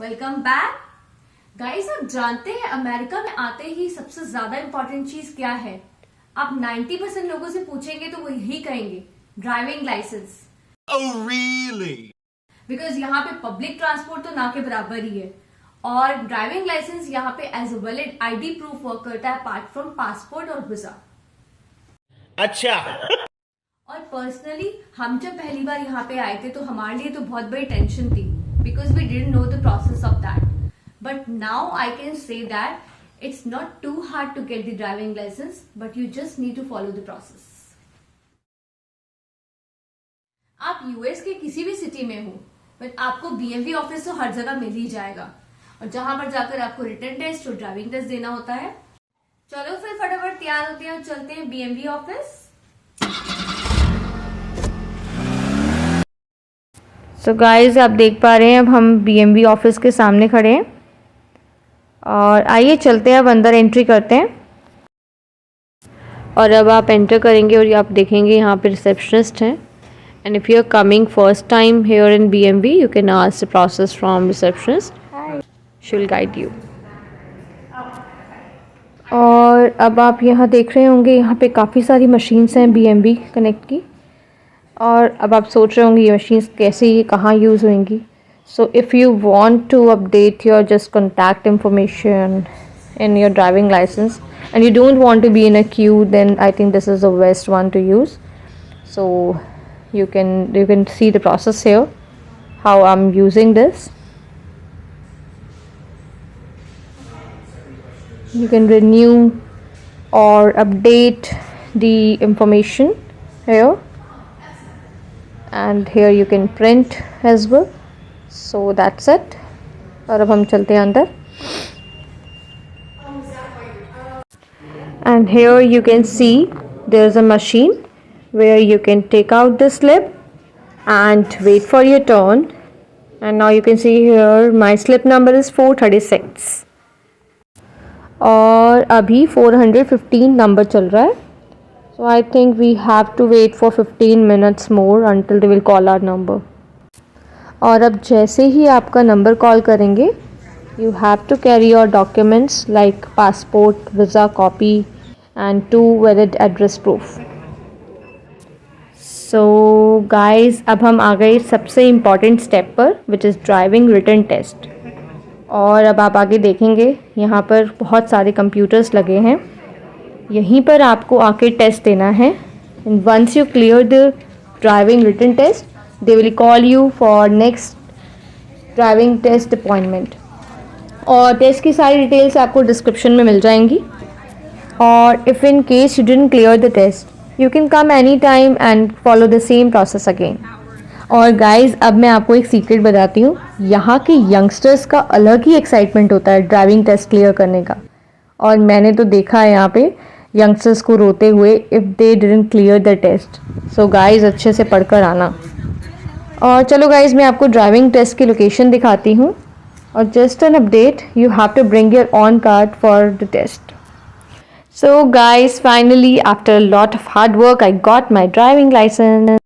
Welcome back guys. आप जानते हैं अमेरिका में आते ही सबसे ज्यादा इंपॉर्टेंट चीज क्या है? आप 90% लोगों से पूछेंगे तो वो यही कहेंगे, driving licence. Oh, really? Because यहाँ पे पब्लिक ट्रांसपोर्ट तो ना के बराबर ही है और ड्राइविंग लाइसेंस यहाँ पे as a valid ID proof work करता है अपार्ट फ्रॉम पासपोर्ट और वीजा। अच्छा। और पर्सनली हम जब पहली बार यहाँ पे आए थे तो हमारे लिए तो बहुत बड़ी टेंशन थी because we didn't know the process of that, but now I can say that it's not too hard to get the driving licence, but you just need to follow the process. आप US के किसी भी city में हो but आपको बीएमवी office तो हर जगह मिल ही जाएगा और जहां पर जाकर आपको रिटन टेस्ट और ड्राइविंग टेस्ट देना होता है। चलो फिर फटाफट तैयार होते हैं और चलते हैं बीएमवी ऑफिस। सो गाइस, आप देख पा रहे हैं अब हम बीएमवी ऑफिस के सामने खड़े हैं और आइए चलते हैं, अब अंदर एंट्री करते हैं। और अब आप एंटर करेंगे और आप देखेंगे यहाँ पे रिसेप्शनिस्ट हैं। And if you are coming first time here in BMV, you can ask the process from receptionist, she will guide you. और अब आप यहाँ देख रहे होंगे, यहाँ पे काफ़ी सारी मशीन्स हैं बीएमवी कनेक्ट की। और अब आप सोच रहे होंगे ये मशीन्स कैसे, कहाँ यूज़ होंगी। So if you want to update your just contact information in your driving license and you don't want to be in a queue, then I think this is the best one to use. So you can see the process here, how I'm using this. You can renew or update the information here, and here you can print as well. So that's it. और अब हम चलते हैं अंदर। And here you can see there's a machine where you can take out the slip and wait for your turn. And now you can see here my slip number is 436 और अभी 415 number चल रहा है। So I think we have to wait for 15 minutes more until they will call our number. और अब जैसे ही आपका number call करेंगे, you have to carry your documents like passport, visa copy and 2 valid address proof. So guys, अब हम आ गए सबसे important step पर, which is driving written test. और अब आप आगे देखेंगे यहाँ पर बहुत सारे कंप्यूटर्स लगे हैं, यहीं पर आपको आके टेस्ट देना है। And once you clear the driving written test, they will call you for next driving test appointment. और टेस्ट की सारी डिटेल्स आपको डिस्क्रिप्शन में मिल जाएंगी। और if in case you didn't clear the test, you can come anytime and follow the same process again. और guys, अब मैं आपको एक सीक्रेट बताती हूँ, यहाँ के यंगस्टर्स का अलग ही एक्साइटमेंट होता है ड्राइविंग टेस्ट क्लियर करने का। और मैंने तो देखा है यहाँ पे यंगस्टर्स को रोते हुए if they didn't clear the test. So guys, अच्छे से पढ़कर आना। और चलो गाइस, मैं आपको ड्राइविंग टेस्ट की लोकेशन दिखाती हूँ। और just an update, you have to bring your own card for the test. So guys, finally after a lot of hard work, I got my driving license.